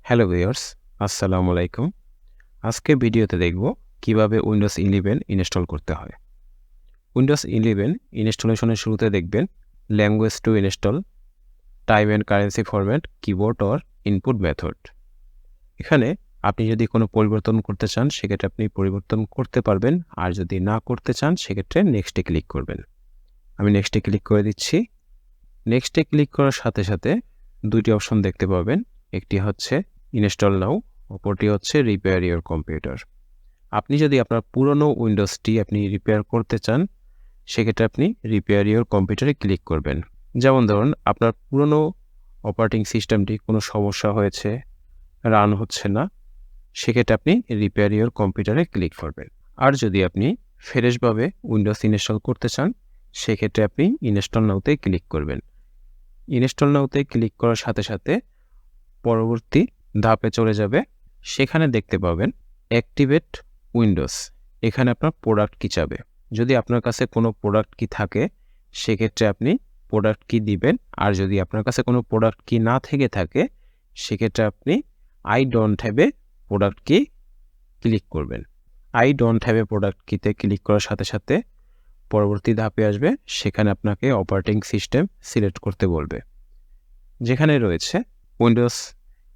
Hello viewers, আসসালামু আলাইকুম। আজকে ভিডিওতে দেখব কিভাবে উইন্ডোজ 11 ইনস্টল করতে হয়। উইন্ডোজ 11 ইনস্টলেশনের শুরুতে দেখবেন language to install, time and currency format, keyboard or input method. এখানে আপনি যদি কোনো পরিবর্তন করতে চান সেক্ষেত্রে আপনি পরিবর্তন করতে পারবেন, আর যদি না করতে চান সেক্ষেত্রে নেক্সটে ক্লিক করবেন। আমি নেক্সটে ক্লিক করে দিচ্ছি। নেক্সটে ক্লিক করার সাথে সাথে দুইটি অপশন দেখতে পাবেন। একটি হচ্ছে ইনস্টল নাও, অপরটি হচ্ছে রিপেয়ার ইওর কম্পিউটার। আপনি যদি আপনার পুরনো উইন্ডোজটি আপনি রিপেয়ার করতে চান সেক্ষেত্রে আপনি রিপেয়ার ইওর কম্পিউটারে ক্লিক করবেন। যেমন ধরুন আপনার পুরনো অপারেটিং সিস্টেমটি কোনো সমস্যা হয়েছে, রান হচ্ছে না, সেক্ষেত্রে আপনি রিপেয়ার ইওর কম্পিউটারে ক্লিক করবেন। আর যদি আপনি ফ্রেশভাবে উইন্ডোজ ইনস্টল করতে চান সেক্ষেত্রে আপনি ইনস্টল নাওতে ক্লিক করবেন। ইনস্টল নাওতে ক্লিক করার সাথে সাথে পরবর্তী ধাপে চলে যাবে। সেখানে দেখতে পাবেন অ্যাক্টিভেট উইন্ডোজ। এখানে আপনার প্রোডাক্ট কি চাবে। যদি আপনার কাছে কোনো প্রোডাক্ট কি থাকে সেক্ষেত্রে আপনি প্রোডাক্ট কি দিবেন, আর যদি আপনার কাছে কোনো প্রোডাক্ট কি না থেকে থাকে সেক্ষেত্রে আপনি I don't have a product key click করবেন। I don't have a product কিতে ক্লিক করার সাথে সাথে পরবর্তী ধাপে আসবে, সেখানে আপনাকে অপারেটিং সিস্টেম সিলেক্ট করতে বলবে। যেখানে রয়েছে Windows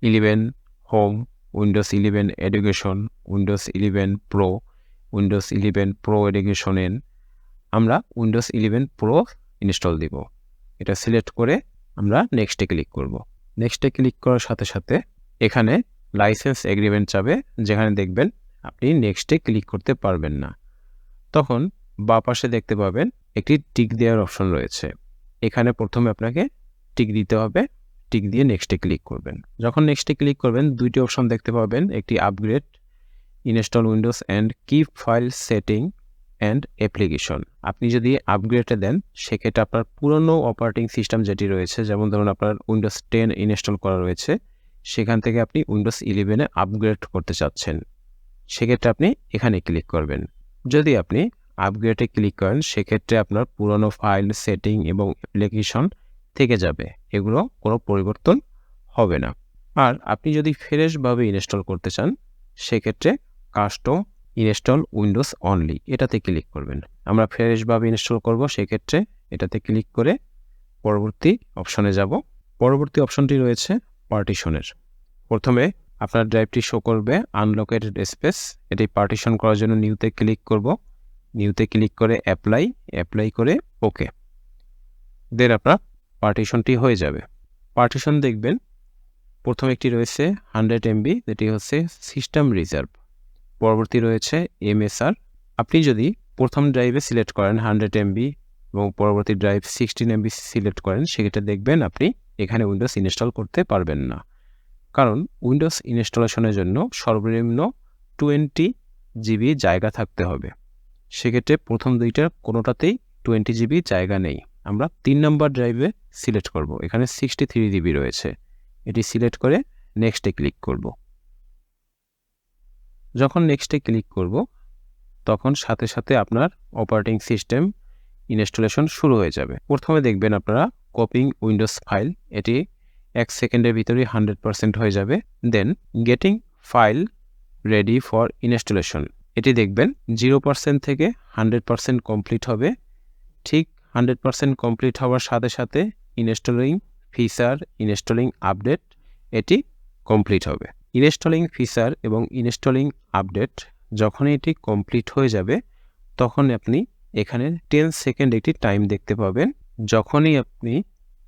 11 home, Windows 11 education, Windows 11 pro, Windows 11 pro education N. আমরা উইন্ডোজ 11 প্রো ইনস্টল দিব। এটা সিলেক্ট করে আমরা নেক্সটে ক্লিক করব। নেক্সটে ক্লিক করার সাথে সাথে এখানে লাইসেন্স এগ্রিমেন্ট চাবে, যেখানে দেখবেন আপনি নেক্সটে ক্লিক করতে পারবেন না। তখন বাঁ পাশে দেখতে পাবেন একটি টিক দেওয়ার অপশন রয়েছে। এখানে প্রথমে আপনাকে টিক দিতে হবে। টিক দিয়ে নেক্সটে ক্লিক করবেন। যখন নেক্সটে ক্লিক করবেন দুইটি অপশন দেখতে পাবেন, একটি upgrade, install Windows and keep file setting and application. আপনি যদি আপগ্রেডে দেন সেক্ষেত্রে আপনার পুরনো অপারেটিং সিস্টেম যেটি রয়েছে, যেমন ধরুন আপনার উইন্ডোজ 10 ইনস্টল করা রয়েছে, সেখান থেকে আপনি উইন্ডোজ 11-এ আপগ্রেড করতে চাচ্ছেন, সেক্ষেত্রে আপনি এখানে ক্লিক করবেন। যদি আপনি আপগ্রেডে ক্লিক করেন সেক্ষেত্রে আপনার পুরনো ফাইল সেটিং এবং অ্যাপ্লিকেশন থেকে যাবে, এগুলো কোনো পরিবর্তন হবে না। আর আপনি যদি ফ্রেশভাবে ইনস্টল করতে চান সেক্ষেত্রে কাস্টম ইনস্টল উইন্ডোজ অনলি এটাতে ক্লিক করবেন। আমরা ফ্রেশভাবে ইনস্টল করব, সেক্ষেত্রে এটাতে ক্লিক করে পরবর্তী অপশনে যাব। পরবর্তী অপশনটি রয়েছে পার্টিশনের। প্রথমে আপনার ড্রাইভটি শো করবে আনলকেটেড স্পেস। এটি পার্টিশন করার জন্য নিউতে ক্লিক করব। নিউতে ক্লিক করে অ্যাপ্লাই করে ওকে। দেন আপনার পার্টিশনটি হয়ে যাবে। পার্টিশন দেখবেন প্রথম একটি রয়েছে 100 MB, যেটি হচ্ছে সিস্টেম রিজার্ভ। পরবর্তী রয়েছে MSR। আপনি যদি প্রথম ড্রাইভে সিলেক্ট করেন 100 MB এবং পরবর্তী ড্রাইভ 16 MB সিলেক্ট করেন, সেক্ষেত্রে দেখবেন আপনি এখানে উইন্ডোজ ইনস্টল করতে পারবেন না, কারণ উইন্ডোজ ইনস্টলেশনের জন্য সর্বনিম্ন 20 GB জায়গা থাকতে হবে। সেক্ষেত্রে প্রথম দুইটার কোনোটাতেই 20 GB জায়গা নেই। আমরা 3 নম্বর ড্রাইভে সিলেক্ট করব। এখানে 63 GB রয়েছে। এটি সিলেক্ট করে নেক্সটে ক্লিক করব। যখন নেক্সটে ক্লিক করব তখন সাথে সাথে আপনার অপারেটিং সিস্টেম ইনস্টলেশন শুরু হয়ে যাবে। প্রথমে দেখবেন আপনারা কপিং উইন্ডোজ ফাইল, এটি 1 সেকেন্ডের ভিতরেই 100% হয়ে যাবে। Then getting file ready for installation, এটি দেখবেন 0% থেকে 100% কমপ্লিট হবে। ঠিক 100% কমপ্লিট হওয়ার সাথে সাথে ইনস্টলিং ফিচার, ইনস্টলিং আপডেট, এটি কমপ্লিট হবে। ইনস্টলিং ফিচার এবং ইনস্টলিং আপডেট যখন এটি কমপ্লিট হয়ে যাবে তখন আপনি এখানে 10 সেকেন্ড একটি টাইম দেখতে পাবেন। যখনই আপনি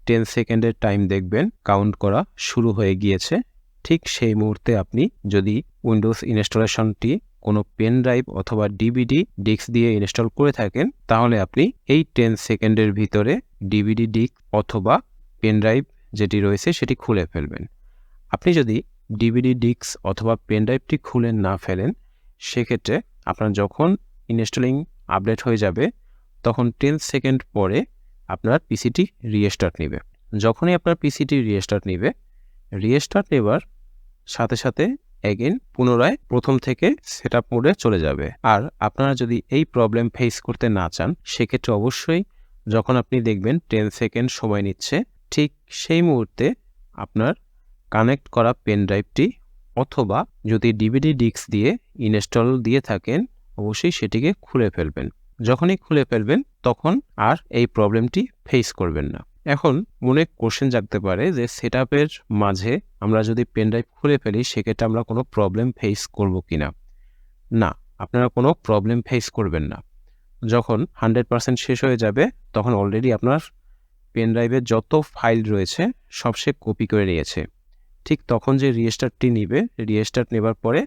10 সেকেন্ডের টাইম দেখবেন কাউন্ট করা শুরু হয়ে গিয়েছে, ঠিক সেই মুহূর্তে আপনি যদি উইন্ডোজ ইনস্টলেশনটি কোনো পেন ড্রাইভ অথবা ডিভিডি ডিস্ক দিয়ে ইনস্টল করে থাকেন তাহলে আপনি এই 10 সেকেন্ডের ভিতরে ডিভিডি ডিস্ক অথবা পেন ড্রাইভ যেটি রয়েছে সেটি খুলে ফেলবেন। আপনি যদি ডিভিডি ডিস্ক অথবা পেন ড্রাইভটি খুলে না ফেলেন সেক্ষেত্রে আপনার যখন ইনস্টলিং আপডেট হয়ে যাবে তখন 10 সেকেন্ড পরে আপনার পিসিটি রিস্টার্ট নেবে। যখনই আপনার পিসিটি রিস্টার্ট নেবার সাথে সাথে এগেইন পুনরায় প্রথম থেকে সেটআপ মোডে চলে যাবে। আর আপনারা যদি এই প্রবলেম ফেস করতে না চান সেক্ষেত্রে অবশ্যই যখন আপনি দেখবেন 10 সেকেন্ড সময় নিচ্ছে, ঠিক সেই মুহূর্তে আপনার কানেক্ট করা পেন ড্রাইভটি অথবা যদি ডিভিডি ডিস্ক দিয়ে ইনস্টল দিয়ে থাকেন অবশ্যই সেটিকে খুলে ফেলবেন। যখনই খুলে ফেলবেন তখন আর এই প্রবলেমটি ফেস করবেন না। এখন মনে কোশ্চেন জাগতে পারে যে সেটআপের মাঝে আমরা যদি পেন ড্রাইভ খুলে ফেলি সেক্ষেত্রে আমরা কোনো প্রবলেম ফেস করব কিনা। না, আপনারা কোনো প্রবলেম ফেস করবেন না। যখন 100% শেষ হয়ে যাবে তখন অলরেডি আপনার পেন ড্রাইভের যত ফাইল রয়েছে সব সে কপি করে নিয়েছে। ঠিক তখন যে রিস্টার্টটি নিবে, রিস্টার্ট নেবার পরে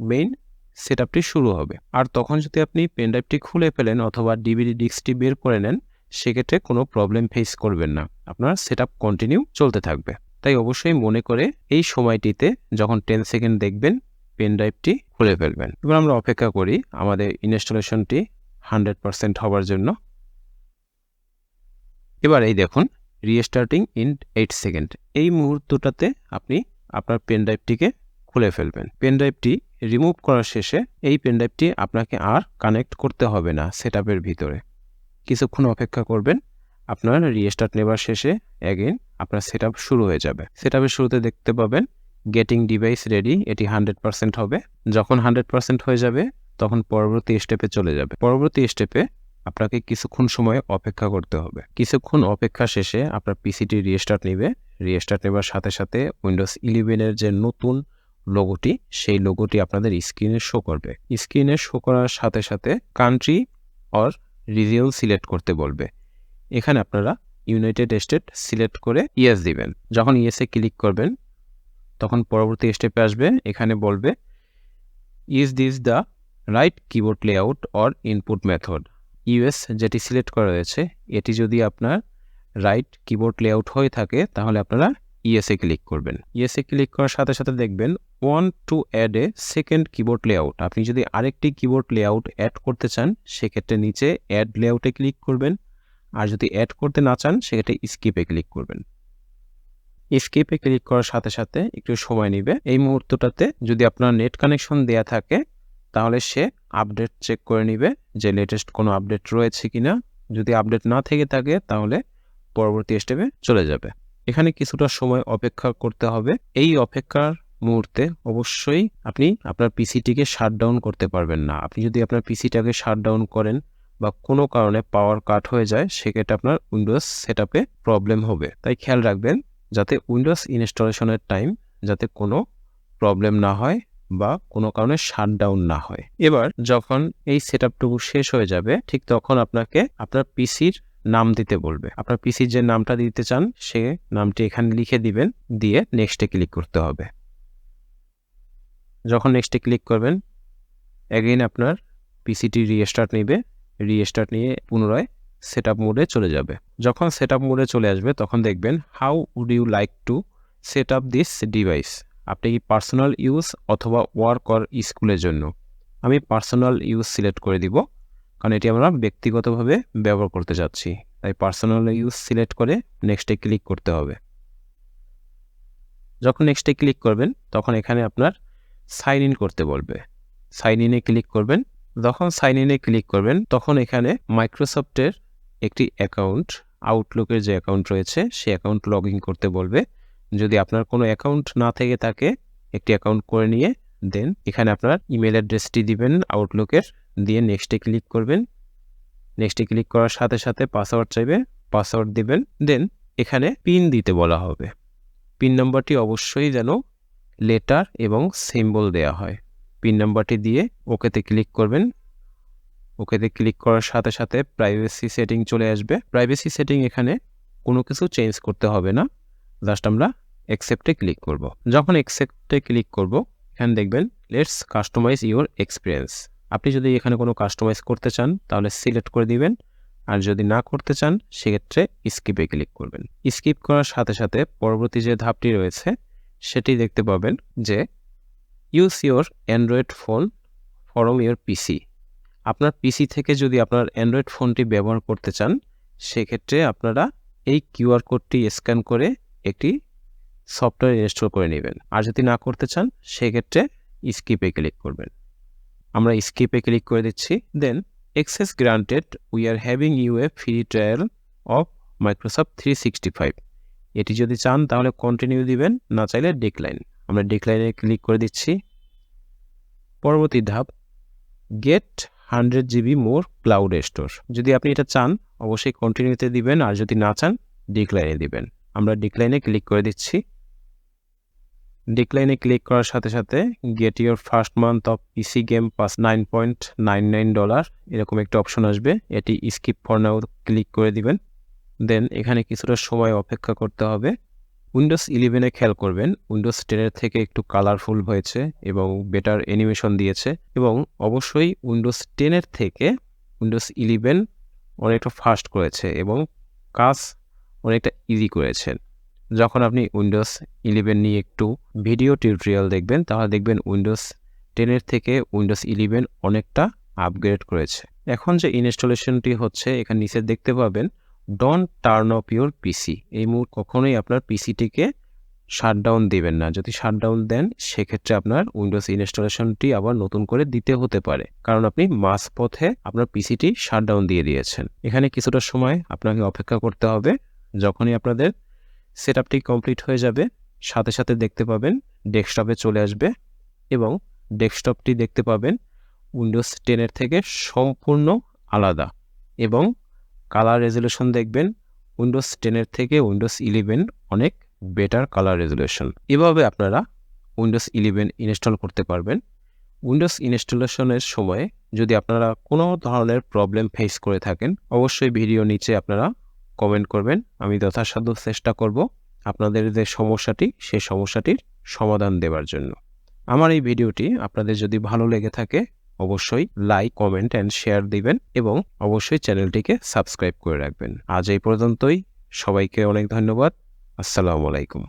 মেইন সেটআপটি শুরু হবে। আর তখন যদি আপনি পেন ড্রাইভটি খুলে ফেলেন অথবা ডিভিডি ডিস্কটি বের করে নেন সেক্ষেত্রে কোনো প্রবলেম ফেস করবেন না, আপনার সেটআপ কন্টিনিউ চলতে থাকবে। তাই অবশ্যই মনে করে এই সময়টিতে যখন 10 সেকেন্ড দেখবেন পেন ড্রাইভটি খুলে ফেলবেন। এবার আমরা অপেক্ষা করি আমাদের ইনস্টলেশনটি 100% হওয়ার জন্য। এবার এই দেখুন রিস্টার্টিং ইন 8 সেকেন্ড। এই মুহূর্তটাতে আপনি আপনার পেন ড্রাইভটিকে খুলে ফেলবেন। পেন ড্রাইভটি রিমুভ করার শেষে এই পেন ড্রাইভটি আপনাকে আর কানেক্ট করতে হবে না সেটআপের ভিতরে। কিছুক্ষণ অপেক্ষা করবেন, আপনার রিস্টার্ট নেবার শেষে অ্যাগেন আপনার সেটআপ শুরু হয়ে যাবে। সেটআপের শুরুতে দেখতে পাবেন গেটিং ডিভাইস রেডি, এটি 100% হবে। যখন 100% হয়ে যাবে তখন পরবর্তী স্টেপে চলে যাবে। পরবর্তী স্টেপে আপনাকে কিছুক্ষণ সময় অপেক্ষা করতে হবে। কিছুক্ষণ অপেক্ষা শেষে আপনার পিসিটি রিস্টার্ট নেবে। রিস্টার্ট নেবার সাথে সাথে উইন্ডোজ 11-এর যে নতুন লোগোটি সেই লোগোটি আপনাদের স্ক্রিনে শো করবে। স্ক্রিনে শো করার সাথে সাথে কান্ট্রি অর রিজিয়ন সিলেক্ট করতে বলবে। এখানে আপনারা ইউনাইটেড স্টেট সিলেক্ট করে ইয়েস দিবেন। যখন ইয়েসে ক্লিক করবেন তখন পরবর্তী স্টেপে আসবে, এখানে বলবে is this the right keyboard layout or input method. US যেটি সিলেক্ট করা রয়েছে এটি যদি আপনার রাইট কিবোর্ড লেআউট হয়ে থাকে তাহলে আপনারা ইয়েসে ক্লিক করবেন। ইয়েসে ক্লিক করার সাথে সাথে দেখবেন want to add a second keyboard layout. আপনি যদি আরেকটি কিবোর্ড লেআউট অ্যাড করতে চান সেক্ষেত্রে নিচে অ্যাড লেআউটে ক্লিক করবেন, আর যদি অ্যাড করতে না চান সেক্ষেত্রে স্কিপে ক্লিক করবেন। স্কিপে ক্লিক করার সাথে সাথে একটু সময় নেবে। এই মুহূর্তটাতে যদি আপনার নেট কানেকশন দেয়া থাকে তাহলে সে আপডেট চেক করে নিবে যে লেটেস্ট কোনো আপডেট রয়েছে কিনা। যদি আপডেট না থেকে থাকে তাহলে পরবর্তী স্টেপে চলে যাবে। এখানে কিছুটা সময় অপেক্ষা করতে হবে। এই অপেক্ষার মুহূর্তে অবশ্যই আপনি আপনার পিসিটিকে শাটডাউন করতে পারবেন না। আপনি যদি আপনার পিসিটাকে শাটডাউন করেন বা কোনো কারণে পাওয়ার কাট হয়ে যায় সেক্ষেত্রে আপনার উইন্ডোজ সেটআপে প্রবলেম হবে। তাই খেয়াল রাখবেন যাতে উইন্ডোজ ইনস্টলেশনের টাইম যাতে কোনো প্রবলেম না হয় বা কোনো কারণে শাটডাউন না হয়। এবার যখন এই সেটআপটুকু শেষ হয়ে যাবে ঠিক তখন আপনাকে আপনার পিসির নাম দিতে বলবে। আপনার পিসির যে নামটা দিতে চান সে নামটি এখানে লিখে দিবেন, দিয়ে নেক্সটে ক্লিক করতে হবে। যখন নেক্সটে ক্লিক করবেন অ্যাগেইন আপনার পিসিটি রিস্টার্ট নেবে। রিস্টার্ট নিয়ে পুনরায় সেটআপ মোডে চলে যাবে। যখন সেটআপ মোডে চলে আসবে তখন দেখবেন how would you like to set up this device. আপনি কি পার্সোনাল ইউজ অথবা ওয়ার্ক অর স্কুলের জন্য? আমি পার্সোনাল ইউজ সিলেক্ট করে দিব কারণ এটি আমরা ব্যক্তিগতভাবে ব্যবহার করতে যাচ্ছি। তাই পার্সোনাল ইউজ সিলেক্ট করে নেক্সটে ক্লিক করতে হবে। যখন নেক্সটে ক্লিক করবেন তখন এখানে আপনার সাইন ইন করতে বলবে। সাইন ইনে ক্লিক করবেন। যখন সাইন ইনে ক্লিক করবেন তখন এখানে মাইক্রোসফটের একটি অ্যাকাউন্ট, আউটলুকের যে অ্যাকাউন্ট রয়েছে সেই অ্যাকাউন্ট লগ ইন করতে বলবে। যদি আপনার কোনো অ্যাকাউন্ট না থেকে থাকে একটি অ্যাকাউন্ট করে নিয়ে দেন এখানে আপনার ইমেল অ্যাড্রেসটি দিবেন আউটলুকের, দিয়ে নেক্সটে ক্লিক করবেন। নেক্সটে ক্লিক করার সাথে সাথে পাসওয়ার্ড চাইবে, পাসওয়ার্ড দিবেন। দেন এখানে পিন দিতে বলা হবে। পিন নাম্বারটি অবশ্যই যেন লেটার এবং সিম্বল দেয়া হয়। পিন নাম্বারটি দিয়ে ওকেতে ক্লিক করবেন। ওকেতে ক্লিক করার সাথে সাথে প্রাইভেসি সেটিং চলে আসবে। প্রাইভেসি সেটিং এখানে কোনো কিছু চেঞ্জ করতে হবে না, জাস্ট আমরা অ্যাকসেপ্টে ক্লিক করব। যখন অ্যাকসেপ্টে ক্লিক করব এখানে দেখবেন লেটস কাস্টমাইজ ইউর এক্সপিরিয়েন্স। আপনি যদি এখানে কোনো কাস্টমাইজ করতে চান তাহলে সিলেক্ট করে দিবেন, আর যদি না করতে চান সেক্ষেত্রে স্কিপে ক্লিক করবেন। স্কিপ করার সাথে সাথে পরবর্তী যে ধাপটি রয়েছে সেটি দেখতে পাবেন যে use your android phone from your PC. আপনার পিসি থেকে যদি আপনার অ্যান্ড্রয়েড ফোনটি ব্যবহার করতে চান সেক্ষেত্রে আপনারা এই কিউআর কোডটি স্ক্যান করে একটি সফটওয়্যার ইনস্টল করে নেবেন। আর যদি না করতে চান সেক্ষেত্রে স্কিপে ক্লিক করবেন। আমরা স্কিপে ক্লিক করে দিচ্ছি। দেন access granted, we are having you a free trial of Microsoft 365. এটি যদি চান তাহলে কন্টিনিউ দিবেন, না চাইলে ডিক্লাইন। আমরা ডিক্লাইনে ক্লিক করে দিচ্ছি। পরবর্তী ধাপ, গেট 100 GB মোর ক্লাউড স্টোর। যদি আপনি এটা চান অবশ্যই কন্টিনিউতে দিবেন, আর যদি না চান ডিক্লাইনে দিবেন। আমরা ডিক্লাইনে ক্লিক করে দিচ্ছি। ডিক্লাইনে ক্লিক করার সাথে সাথে get your first month of PC game pass $9.99 এরকম একটা অপশন আসবে। এটি স্কিপ ফর নাও ক্লিক করে দিবেন। দেন এখানে কিছুটা সময় অপেক্ষা করতে হবে। উইন্ডোজ 11-এ খেয়াল করবেন উইন্ডোজ 10-এর থেকে একটু কালারফুল হয়েছে এবং বেটার অ্যানিমেশন দিয়েছে, এবং অবশ্যই উইন্ডোজ 10-এর থেকে উইন্ডোজ 11 অনেকটা ফাস্ট করেছে এবং কাজ অনেকটা ইজি করেছে। যখন আপনি উইন্ডোজ 11 নিয়ে একটু ভিডিও টিউটোরিয়াল দেখবেন তাহলে দেখবেন উইন্ডোজ 10-এর থেকে উইন্ডোজ 11 অনেকটা আপগ্রেড করেছে। এখন যে ইনস্টলেশনটি হচ্ছে এখানে নিচে দেখতে পাবেন ডোন্ট টার্ন অফ ইউর পিসি। এই মুহূর্তে কখনোই আপনার পিসিটিকে শাটডাউন দিবেন না। যদি শাটডাউন দেন সেক্ষেত্রে আপনার উইন্ডোজ ইনস্টলেশনটি আবার নতুন করে দিতে হতে পারে, কারণ আপনি মাঝপথে আপনার পিসিটি শাটডাউন দিয়ে দিয়েছেন। এখানে কিছুটা সময় আপনাকে অপেক্ষা করতে হবে। যখনই আপনাদের সেটআপটি কমপ্লিট হয়ে যাবে সাথে সাথে দেখতে পাবেন ডেস্কটপে চলে আসবে, এবং ডেস্কটপটি দেখতে পাবেন উইন্ডোজ 10-এর থেকে সম্পূর্ণ আলাদা, এবং কালার রেজুলেশন দেখবেন উইন্ডোজ 10-এর থেকে উইন্ডোজ 11 অনেক বেটার কালার রেজুলেশন। এভাবে আপনারা উইন্ডোজ 11 ইনস্টল করতে পারবেন। উইন্ডোজ ইনস্টলেশনের সময় যদি আপনারা কোনো ধরনের প্রবলেম ফেস করে থাকেন অবশ্যই ভিডিও নিচে আপনারা কমেন্ট করবেন। আমি যথাসাধ্য চেষ্টা করব আপনাদের যে সমস্যাটি সেই সমস্যাটির সমাধান দেওয়ার জন্য। আমার এই ভিডিওটি আপনাদের যদি ভালো লেগে থাকে অবশ্যই লাইক, কমেন্ট অ্যান্ড শেয়ার দিবেন, এবং অবশ্যই চ্যানেলটিকে সাবস্ক্রাইব করে রাখবেন। আজ এই পর্যন্তই। সবাইকে অনেক ধন্যবাদ। আসসালামু আলাইকুম।